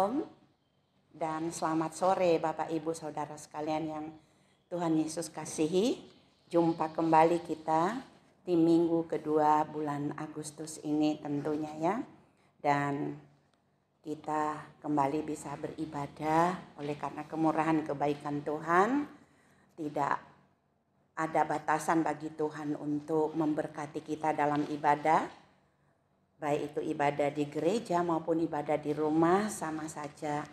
Shalom dan selamat sore Bapak Ibu Saudara sekalian yang Tuhan Yesus kasihi. Jumpa kembali kita di minggu kedua bulan Agustus ini tentunya ya. Dan kita kembali bisa beribadah oleh karena kemurahan kebaikan Tuhan. Tidak ada batasan bagi Tuhan untuk memberkati kita dalam ibadah. Baik itu ibadah di gereja maupun ibadah di rumah sama saja.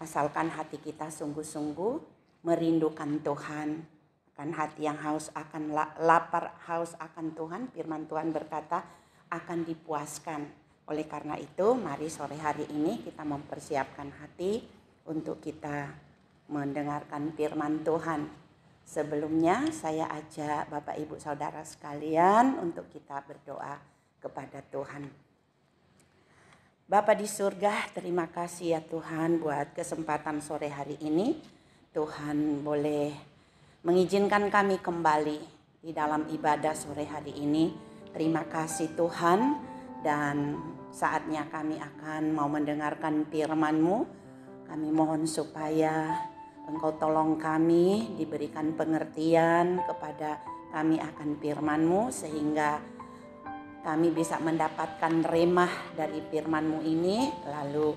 Asalkan hati kita sungguh-sungguh merindukan Tuhan. Kan hati yang haus akan lapar haus akan Tuhan, firman Tuhan berkata akan dipuaskan. Oleh karena itu mari sore hari ini kita mempersiapkan hati untuk kita mendengarkan firman Tuhan. Sebelumnya saya ajak Bapak Ibu Saudara sekalian untuk kita berdoa kepada Tuhan. Bapa di surga, terima kasih ya Tuhan buat kesempatan sore hari ini. Tuhan boleh mengizinkan kami kembali di dalam ibadah sore hari ini. Terima kasih Tuhan, dan saatnya kami akan mau mendengarkan firman-Mu. Kami mohon supaya Engkau tolong kami, diberikan pengertian kepada kami akan firman-Mu sehingga kami bisa mendapatkan remah dari firman-Mu ini, lalu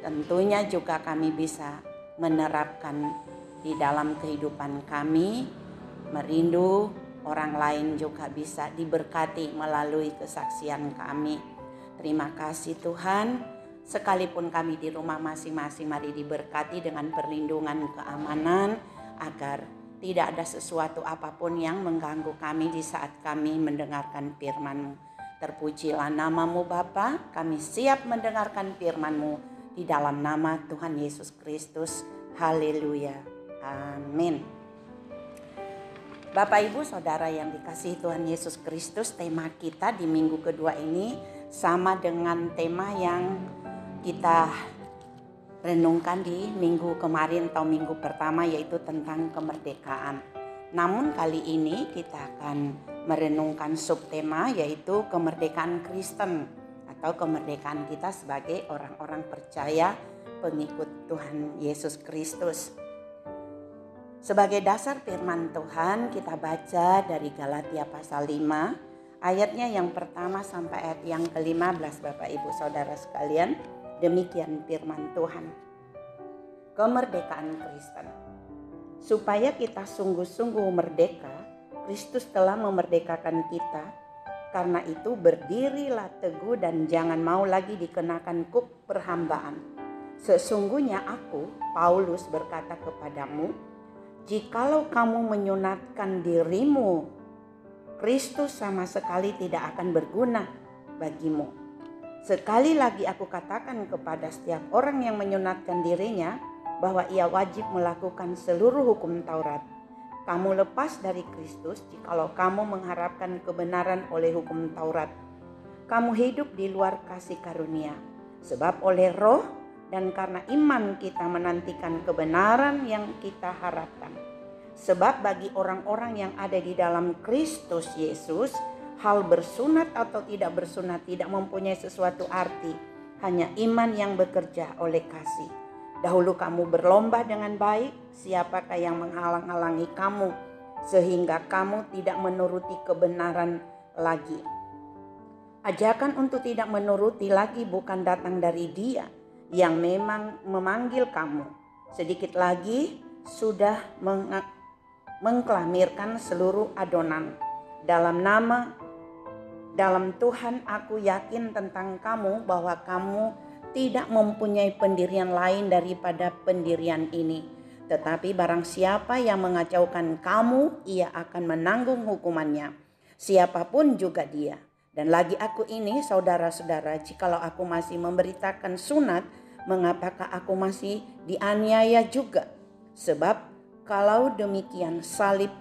tentunya juga kami bisa menerapkan di dalam kehidupan kami, merindu orang lain juga bisa diberkati melalui kesaksian kami. Terima kasih Tuhan, sekalipun kami di rumah masing-masing mari diberkati dengan perlindungan keamanan agar tidak ada sesuatu apapun yang mengganggu kami di saat kami mendengarkan firman-Mu. Terpujilah nama-Mu Bapa, kami siap mendengarkan firman-Mu di dalam nama Tuhan Yesus Kristus. Haleluya. Amin. Bapak Ibu Saudara yang dikasihi Tuhan Yesus Kristus, tema kita di minggu kedua ini sama dengan tema yang kita renungkan di minggu kemarin atau minggu pertama, yaitu tentang kemerdekaan. Namun kali ini kita akan merenungkan subtema yaitu kemerdekaan Kristen atau kemerdekaan kita sebagai orang-orang percaya pengikut Tuhan Yesus Kristus. Sebagai dasar firman Tuhan kita baca dari Galatia pasal 5 ayatnya yang pertama sampai ayat yang ke-15 Bapak Ibu Saudara sekalian. Demikian firman Tuhan. Kemerdekaan Kristen. Supaya kita sungguh-sungguh merdeka, Kristus telah memerdekakan kita. Karena itu berdirilah teguh dan jangan mau lagi dikenakan kuk perhambaan. Sesungguhnya aku, Paulus, berkata kepadamu, jikalau kamu menyunatkan dirimu, Kristus sama sekali tidak akan berguna bagimu. Sekali lagi aku katakan kepada setiap orang yang menyunatkan dirinya bahwa ia wajib melakukan seluruh hukum Taurat. Kamu lepas dari Kristus jikalau kamu mengharapkan kebenaran oleh hukum Taurat. Kamu hidup di luar kasih karunia. Sebab oleh roh dan karena iman kita menantikan kebenaran yang kita harapkan. Sebab bagi orang-orang yang ada di dalam Kristus Yesus, hal bersunat atau tidak bersunat tidak mempunyai sesuatu arti. Hanya iman yang bekerja oleh kasih. Dahulu kamu berlomba dengan baik, siapakah yang menghalang-halangi kamu sehingga kamu tidak menuruti kebenaran lagi. Ajakan untuk tidak menuruti lagi bukan datang dari Dia yang memang memanggil kamu. Sedikit lagi sudah mengklamirkan seluruh adonan. Dalam Tuhan aku yakin tentang kamu bahwa kamu tidak mempunyai pendirian lain daripada pendirian ini. Tetapi barang siapa yang mengacaukan kamu, ia akan menanggung hukumannya. Siapapun juga dia. Dan lagi aku ini, saudara-saudara, jikalau aku masih memberitakan sunat, mengapakah aku masih dianiaya juga? Sebab kalau demikian salib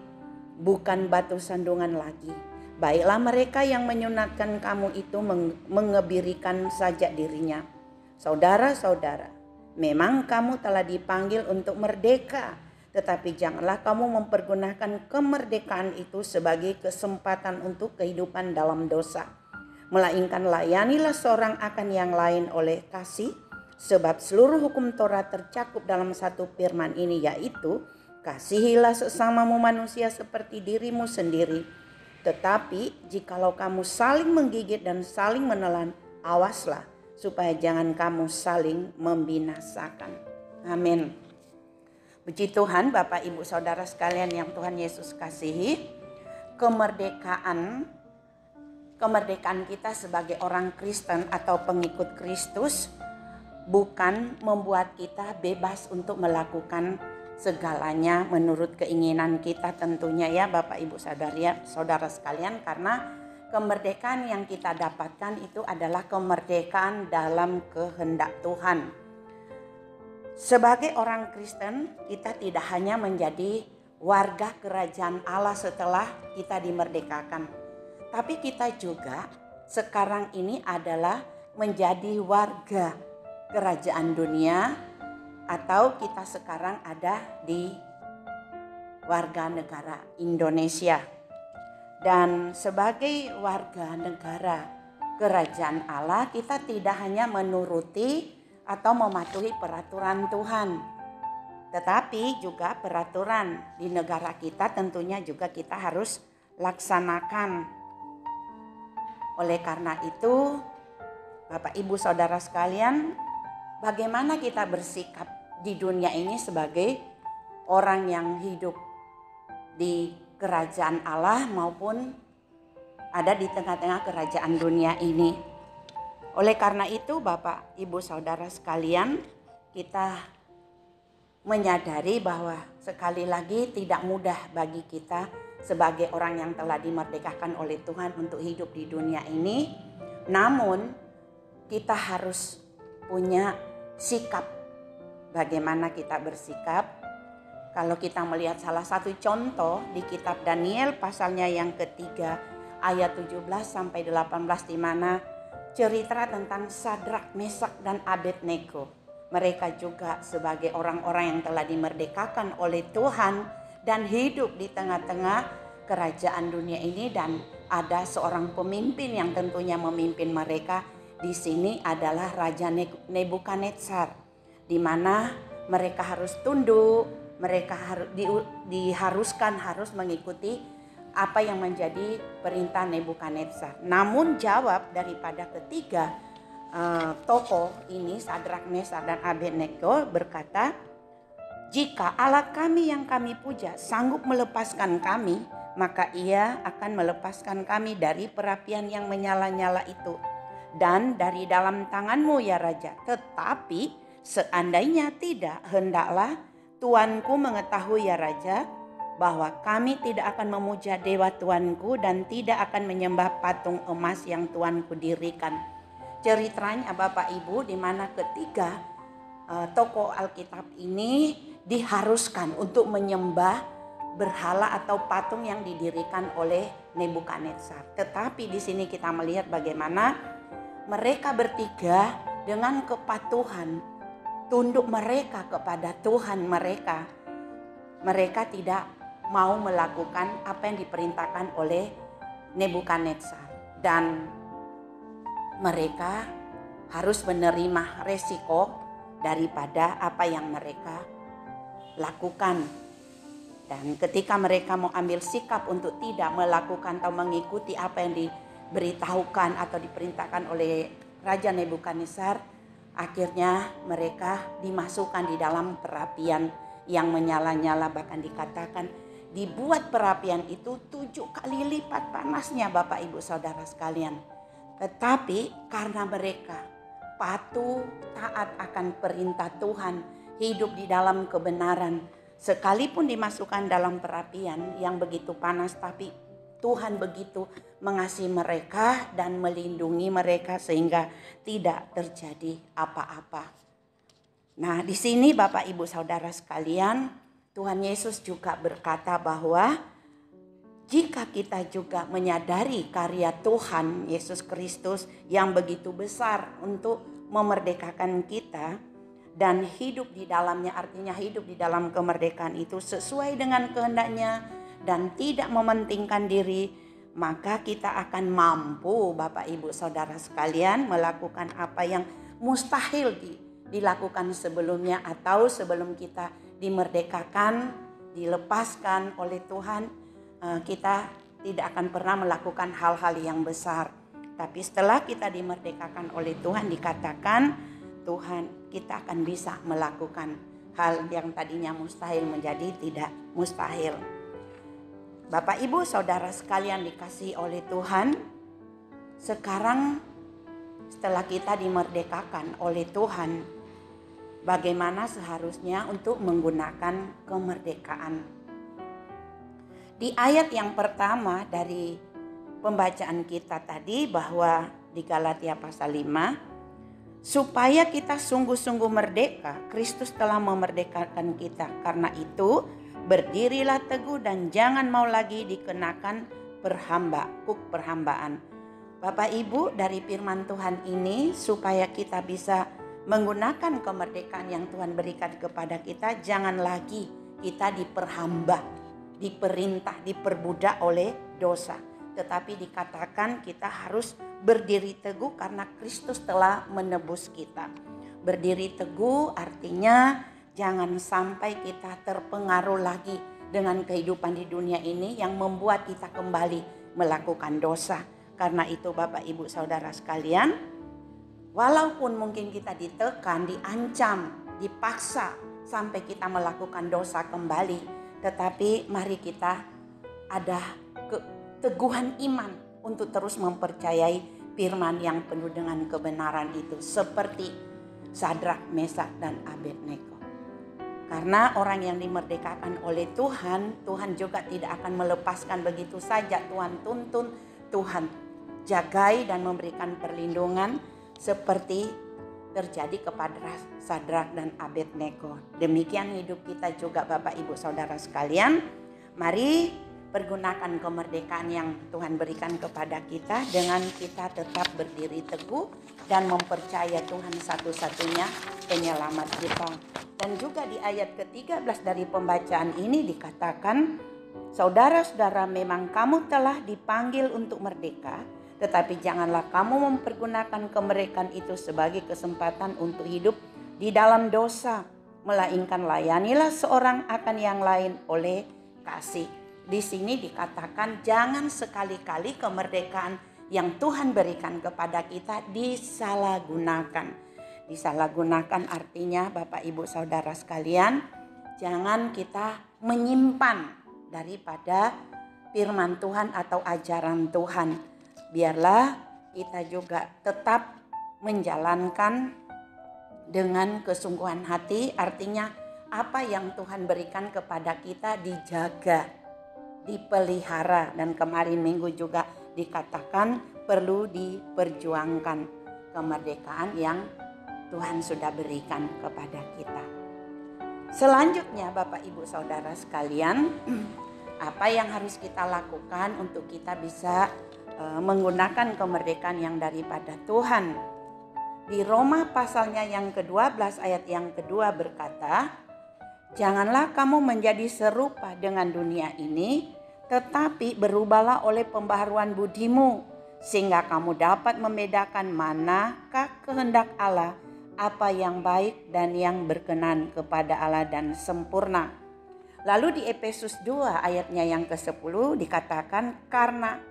bukan batu sandungan lagi. Baiklah mereka yang menyunatkan kamu itu mengebirikan saja dirinya. Saudara-saudara, memang kamu telah dipanggil untuk merdeka, tetapi janganlah kamu mempergunakan kemerdekaan itu sebagai kesempatan untuk kehidupan dalam dosa. Melainkan layanilah seorang akan yang lain oleh kasih, Sebab seluruh hukum Taurat tercakup dalam satu firman ini, yaitu kasihilah sesamamu manusia seperti dirimu sendiri. Tetapi jikalau kamu saling menggigit dan saling menelan, awaslah supaya jangan kamu saling membinasakan. Amin. Puji Tuhan, Bapak Ibu Saudara sekalian yang Tuhan Yesus kasihi, kemerdekaan kita sebagai orang Kristen atau pengikut Kristus bukan membuat kita bebas untuk melakukan segalanya menurut keinginan kita tentunya ya Bapak Ibu saudara sekalian, karena kemerdekaan yang kita dapatkan itu adalah kemerdekaan dalam kehendak Tuhan. Sebagai orang Kristen, kita tidak hanya menjadi warga kerajaan Allah setelah kita dimerdekakan, tapi kita juga sekarang ini adalah menjadi warga kerajaan dunia, atau kita sekarang ada di warga negara Indonesia. Dan sebagai warga negara kerajaan Allah, kita tidak hanya menuruti atau mematuhi peraturan Tuhan, tetapi juga peraturan di negara kita tentunya juga kita harus laksanakan. Oleh karena itu, Bapak Ibu Saudara sekalian, bagaimana kita bersikap di dunia ini sebagai orang yang hidup di kerajaan Allah maupun ada di tengah-tengah kerajaan dunia ini. Oleh karena itu Bapak Ibu Saudara sekalian, kita menyadari bahwa sekali lagi tidak mudah bagi kita sebagai orang yang telah dimerdekakan oleh Tuhan untuk hidup di dunia ini. Namun kita harus punya sikap, bagaimana kita bersikap. Kalau kita melihat salah satu contoh di kitab Daniel pasalnya yang ketiga ayat 17 sampai 18, di mana cerita tentang Sadrak, Mesak dan Abednego. Mereka juga sebagai orang-orang yang telah dimerdekakan oleh Tuhan dan hidup di tengah-tengah kerajaan dunia ini, dan ada seorang pemimpin yang tentunya memimpin mereka. Di sini adalah Raja Nebukadnezar, di mana mereka harus tunduk, mereka diharuskan harus mengikuti apa yang menjadi perintah Nebukadnezar. Namun jawab daripada ketiga tokoh ini, Sadrak, Mesak dan Abednego, berkata, jika Allah kami yang kami puja sanggup melepaskan kami, maka ia akan melepaskan kami dari perapian yang menyala-nyala itu dan dari dalam tanganmu ya Raja. Tetapi seandainya tidak, hendaklah Tuanku mengetahui ya Raja, bahwa kami tidak akan memuja dewa Tuanku dan tidak akan menyembah patung emas yang Tuanku dirikan. Ceritanya Bapak Ibu, di mana ketiga tokoh Alkitab ini diharuskan untuk menyembah berhala atau patung yang didirikan oleh Nebukadnezar. Tetapi di sini kita melihat bagaimana mereka bertiga dengan kepatuhan, tunduk mereka kepada Tuhan mereka. Mereka tidak mau melakukan apa yang diperintahkan oleh Nebukadnezar, dan mereka harus menerima resiko daripada apa yang mereka lakukan. Dan ketika mereka mau ambil sikap untuk tidak melakukan atau mengikuti apa yang diberitahukan atau diperintahkan oleh Raja Nebukadnezar, akhirnya mereka dimasukkan di dalam perapian yang menyala-nyala, bahkan dikatakan dibuat perapian itu 7 kali lipat panasnya Bapak Ibu Saudara sekalian. Tetapi karena mereka patuh taat akan perintah Tuhan, hidup di dalam kebenaran, sekalipun dimasukkan dalam perapian yang begitu panas, tapi Tuhan begitu mengasihi mereka dan melindungi mereka sehingga tidak terjadi apa-apa. Nah, di sini Bapak Ibu Saudara sekalian, Tuhan Yesus juga berkata bahwa jika kita juga menyadari karya Tuhan Yesus Kristus yang begitu besar untuk memerdekakan kita dan hidup di dalamnya, artinya hidup di dalam kemerdekaan itu sesuai dengan kehendaknya dan tidak mementingkan diri, maka kita akan mampu Bapak Ibu Saudara sekalian melakukan apa yang mustahil dilakukan sebelumnya atau sebelum kita dimerdekakan, dilepaskan oleh Tuhan, kita tidak akan pernah melakukan hal-hal yang besar. Tapi setelah kita dimerdekakan oleh Tuhan, dikatakan Tuhan kita akan bisa melakukan hal yang tadinya mustahil menjadi tidak mustahil. Bapak Ibu Saudara sekalian dikasihi oleh Tuhan, sekarang setelah kita dimerdekakan oleh Tuhan, bagaimana seharusnya untuk menggunakan kemerdekaan? Di ayat yang pertama dari pembacaan kita tadi, bahwa di Galatia pasal 5, supaya kita sungguh-sungguh merdeka, Kristus telah memerdekakan kita. Karena itu berdirilah teguh dan jangan mau lagi dikenakan perhambaan. Bapak Ibu, dari firman Tuhan ini supaya kita bisa menggunakan kemerdekaan yang Tuhan berikan kepada kita, jangan lagi kita diperhamba, diperintah, diperbudak oleh dosa. Tetapi dikatakan kita harus berdiri teguh karena Kristus telah menebus kita. Berdiri teguh artinya jangan sampai kita terpengaruh lagi dengan kehidupan di dunia ini yang membuat kita kembali melakukan dosa. Karena itu Bapak Ibu Saudara sekalian, walaupun mungkin kita ditekan, diancam, dipaksa sampai kita melakukan dosa kembali, tetapi mari kita ada keteguhan iman untuk terus mempercayai firman yang penuh dengan kebenaran itu, seperti Sadrak, Mesak, dan Abednego. Karena orang yang dimerdekakan oleh Tuhan, Tuhan juga tidak akan melepaskan begitu saja. Tuhan tuntun, Tuhan jagai dan memberikan perlindungan seperti terjadi kepada Sadrak dan Abednego. Demikian hidup kita juga Bapak Ibu Saudara sekalian. Mari pergunakan kemerdekaan yang Tuhan berikan kepada kita dengan kita tetap berdiri teguh dan mempercaya Tuhan satu-satunya penyelamat kita. Dan juga di ayat ke-13 dari pembacaan ini dikatakan, saudara-saudara, memang kamu telah dipanggil untuk merdeka, tetapi janganlah kamu mempergunakan kemerdekaan itu sebagai kesempatan untuk hidup di dalam dosa, melainkan layanilah seorang akan yang lain oleh kasih. Di sini dikatakan jangan sekali-kali kemerdekaan yang Tuhan berikan kepada kita disalahgunakan. Disalahgunakan artinya Bapak Ibu Saudara sekalian, jangan kita menyimpan daripada firman Tuhan atau ajaran Tuhan. Biarlah kita juga tetap menjalankan dengan kesungguhan hati, artinya apa yang Tuhan berikan kepada kita dijaga, dipelihara. Dan kemarin minggu juga dikatakan perlu diperjuangkan kemerdekaan yang Tuhan sudah berikan kepada kita. Selanjutnya Bapak Ibu Saudara sekalian, apa yang harus kita lakukan untuk kita bisa menggunakan kemerdekaan yang daripada Tuhan? Di Roma pasalnya yang ke-12 ayat yang kedua berkata, janganlah kamu menjadi serupa dengan dunia ini, tetapi berubahlah oleh pembaharuan budimu, sehingga kamu dapat membedakan manakah kehendak Allah, apa yang baik dan yang berkenan kepada Allah dan sempurna. Lalu di Efesus 2 ayatnya yang ke-10 dikatakan, karena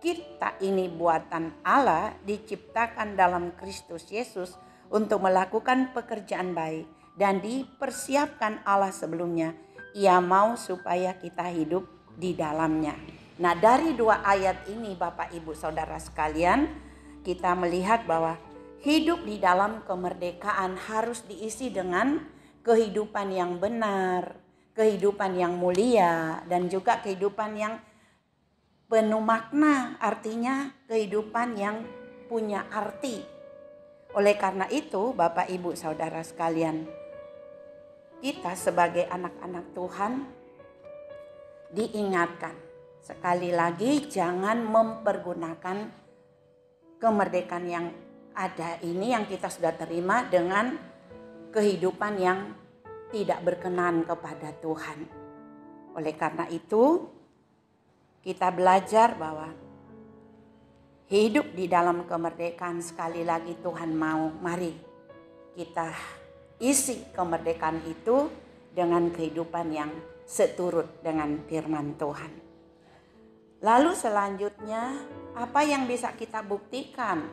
kita ini buatan Allah, diciptakan dalam Kristus Yesus untuk melakukan pekerjaan baik, dan dipersiapkan Allah sebelumnya. Ia mau supaya kita hidup di dalamnya. Nah, dari dua ayat ini Bapak Ibu Saudara sekalian, kita melihat bahwa hidup di dalam kemerdekaan harus diisi dengan kehidupan yang benar, kehidupan yang mulia, dan juga kehidupan yang penuh makna, artinya kehidupan yang punya arti. Oleh karena itu Bapak Ibu Saudara sekalian, kita sebagai anak-anak Tuhan diingatkan sekali lagi, jangan mempergunakan kemerdekaan yang ada ini yang kita sudah terima dengan kehidupan yang tidak berkenan kepada Tuhan. Oleh karena itu kita belajar bahwa hidup di dalam kemerdekaan sekali lagi Tuhan mau. Mari kita isi kemerdekaan itu dengan kehidupan yang seturut dengan firman Tuhan. Lalu selanjutnya, apa yang bisa kita buktikan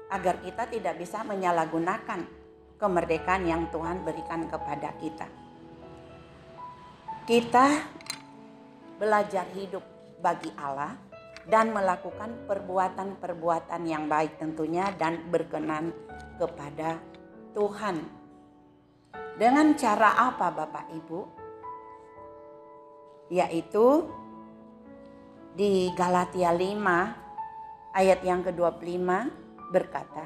agar kita tidak bisa menyalahgunakan kemerdekaan yang Tuhan berikan kepada kita? Kita belajar hidup bagi Allah dan melakukan perbuatan-perbuatan yang baik tentunya dan berkenan kepada Tuhan. Dengan cara apa Bapak Ibu? Yaitu di Galatia 5 ayat yang ke-25 berkata,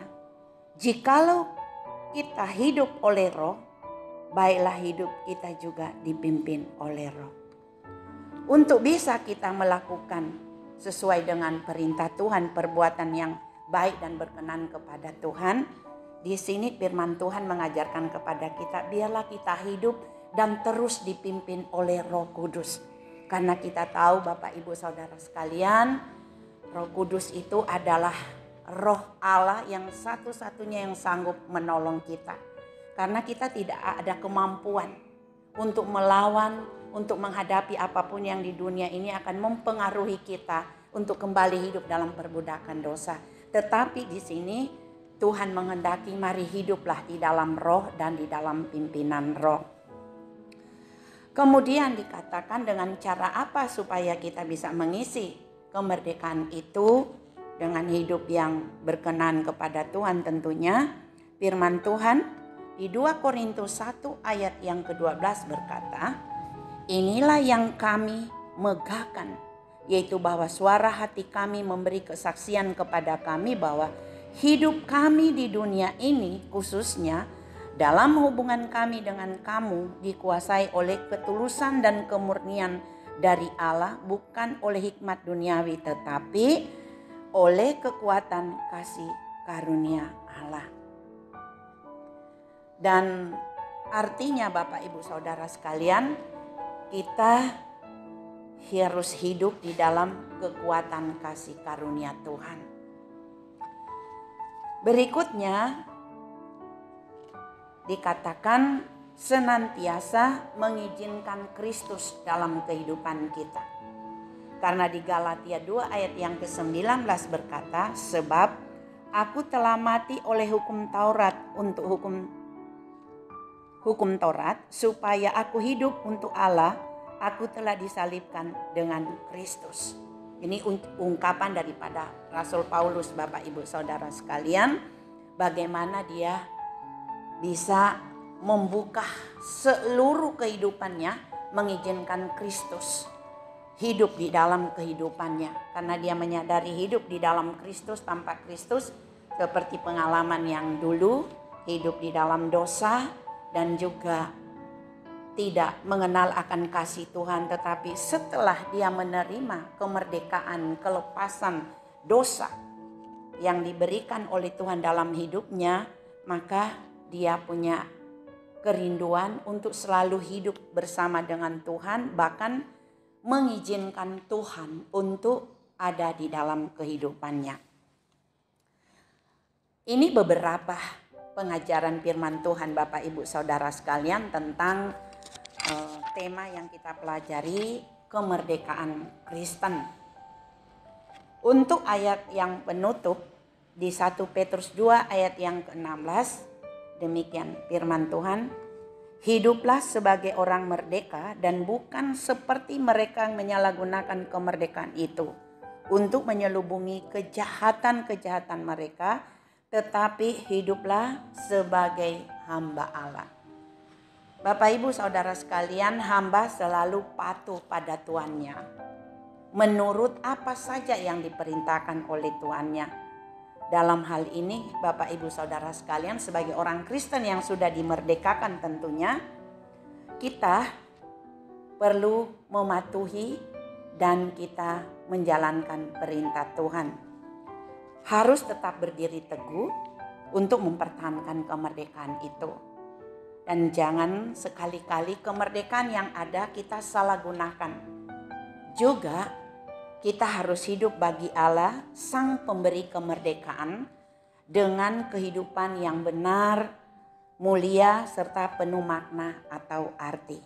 "Jikalau kita hidup oleh Roh, baiklah hidup kita juga dipimpin oleh Roh." Untuk bisa kita melakukan sesuai dengan perintah Tuhan, perbuatan yang baik dan berkenan kepada Tuhan, di sini firman Tuhan mengajarkan kepada kita, biarlah kita hidup dan terus dipimpin oleh Roh Kudus. Karena kita tahu Bapak Ibu Saudara sekalian, Roh Kudus itu adalah Roh Allah yang satu-satunya yang sanggup menolong kita. Karena kita tidak ada kemampuan untuk melawan, untuk menghadapi apapun yang di dunia ini akan mempengaruhi kita untuk kembali hidup dalam perbudakan dosa. Tetapi di sini Tuhan menghendaki mari hiduplah di dalam Roh dan di dalam pimpinan Roh. Kemudian dikatakan dengan cara apa supaya kita bisa mengisi kemerdekaan itu dengan hidup yang berkenan kepada Tuhan tentunya. Firman Tuhan di 2 Korintus 1 ayat yang ke-12 berkata, "Inilah yang kami megahkan, yaitu bahwa suara hati kami memberi kesaksian kepada kami bahwa hidup kami di dunia ini khususnya dalam hubungan kami dengan kamu dikuasai oleh ketulusan dan kemurnian dari Allah, bukan oleh hikmat duniawi tetapi oleh kekuatan kasih karunia Allah." Dan artinya Bapak Ibu Saudara sekalian, kita harus hidup di dalam kekuatan kasih karunia Tuhan. Berikutnya dikatakan senantiasa mengizinkan Kristus dalam kehidupan kita. Karena di Galatia 2 ayat yang ke-19 berkata, "Sebab aku telah mati oleh hukum Taurat untuk hukum Taurat, supaya aku hidup untuk Allah, aku telah disalibkan dengan Kristus." Ini ungkapan daripada Rasul Paulus Bapak Ibu Saudara sekalian, bagaimana dia bisa membuka seluruh kehidupannya, mengizinkan Kristus hidup di dalam kehidupannya. Karena dia menyadari hidup di dalam Kristus, tanpa Kristus seperti pengalaman yang dulu, hidup di dalam dosa dan juga tidak mengenal akan kasih Tuhan. Tetapi setelah dia menerima kemerdekaan, kelepasan dosa yang diberikan oleh Tuhan dalam hidupnya, maka dia punya kerinduan untuk selalu hidup bersama dengan Tuhan, bahkan mengizinkan Tuhan untuk ada di dalam kehidupannya. Ini beberapa pengajaran firman Tuhan Bapak Ibu Saudara sekalian tentang tema yang kita pelajari, kemerdekaan Kristen. Untuk ayat yang penutup di 1 Petrus 2 ayat yang ke-16, demikian firman Tuhan, "Hiduplah sebagai orang merdeka dan bukan seperti mereka yang menyalahgunakan kemerdekaan itu untuk menyelubungi kejahatan-kejahatan mereka, tetapi hiduplah sebagai hamba Allah." Bapak Ibu Saudara sekalian, hamba selalu patuh pada tuannya, menurut apa saja yang diperintahkan oleh tuannya. Dalam hal ini Bapak Ibu Saudara sekalian, sebagai orang Kristen yang sudah dimerdekakan tentunya, kita perlu mematuhi dan kita menjalankan perintah Tuhan. Harus tetap berdiri teguh untuk mempertahankan kemerdekaan itu. Dan jangan sekali-kali kemerdekaan yang ada kita salah gunakan. Juga kita harus hidup bagi Allah, Sang Pemberi kemerdekaan, dengan kehidupan yang benar, mulia, serta penuh makna atau arti.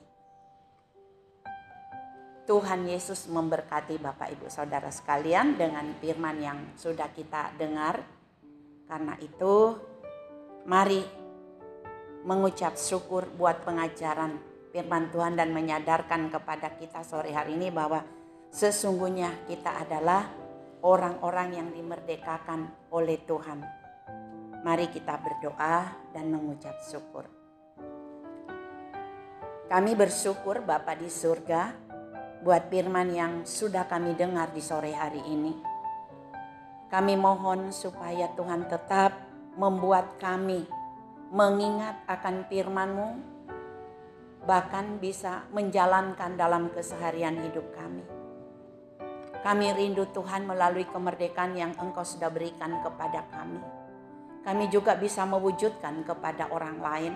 Tuhan Yesus memberkati Bapak Ibu Saudara sekalian dengan firman yang sudah kita dengar. Karena itu, mari mengucap syukur buat pengajaran firman Tuhan dan menyadarkan kepada kita sore hari ini bahwa sesungguhnya kita adalah orang-orang yang dimerdekakan oleh Tuhan. Mari kita berdoa dan mengucap syukur. Kami bersyukur Bapa di surga buat firman yang sudah kami dengar di sore hari ini. Kami mohon supaya Tuhan tetap membuat kami mengingat akan firman-Mu, bahkan bisa menjalankan dalam keseharian hidup kami. Kami rindu Tuhan melalui kemerdekaan yang Engkau sudah berikan kepada kami. Kami juga bisa mewujudkan kepada orang lain,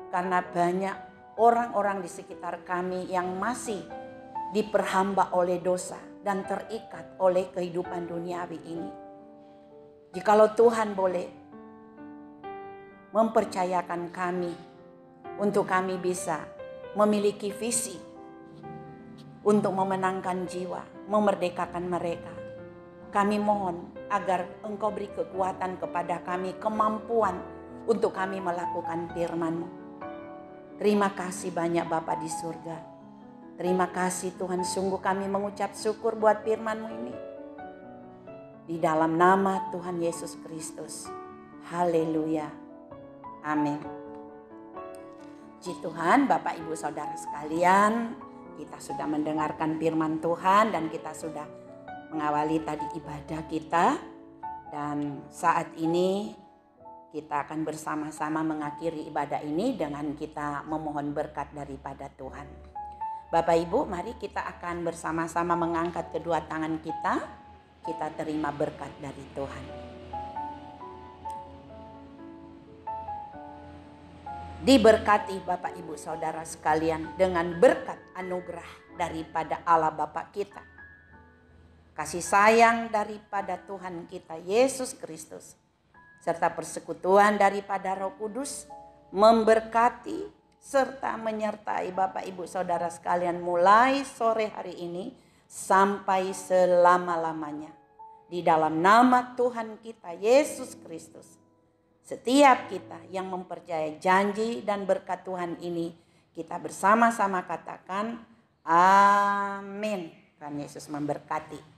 karena banyak orang-orang di sekitar kami yang masih diperhamba oleh dosa dan terikat oleh kehidupan duniawi ini. Jikalau Tuhan boleh mempercayakan kami untuk kami bisa memiliki visi untuk memenangkan jiwa, memerdekakan mereka. Kami mohon agar Engkau beri kekuatan kepada kami, kemampuan untuk kami melakukan firman-Mu. Terima kasih banyak Bapa di surga. Terima kasih Tuhan, sungguh kami mengucap syukur buat firman-Mu ini. Di dalam nama Tuhan Yesus Kristus. Haleluya. Amin. Puji Tuhan, Bapak Ibu Saudara sekalian, kita sudah mendengarkan firman Tuhan dan kita sudah mengawali tadi ibadah kita. Dan saat ini kita akan bersama-sama mengakhiri ibadah ini dengan kita memohon berkat daripada Tuhan. Bapak Ibu, mari kita akan bersama-sama mengangkat kedua tangan kita. Kita terima berkat dari Tuhan. Diberkati Bapak Ibu Saudara sekalian dengan berkat anugerah daripada Allah Bapa kita. Kasih sayang daripada Tuhan kita Yesus Kristus. Serta persekutuan daripada Roh Kudus memberkati serta menyertai Bapak Ibu Saudara sekalian mulai sore hari ini sampai selama-lamanya. Di dalam nama Tuhan kita Yesus Kristus. Setiap kita yang mempercayai janji dan berkat Tuhan ini, kita bersama-sama katakan amin. Tuhan Yesus memberkati.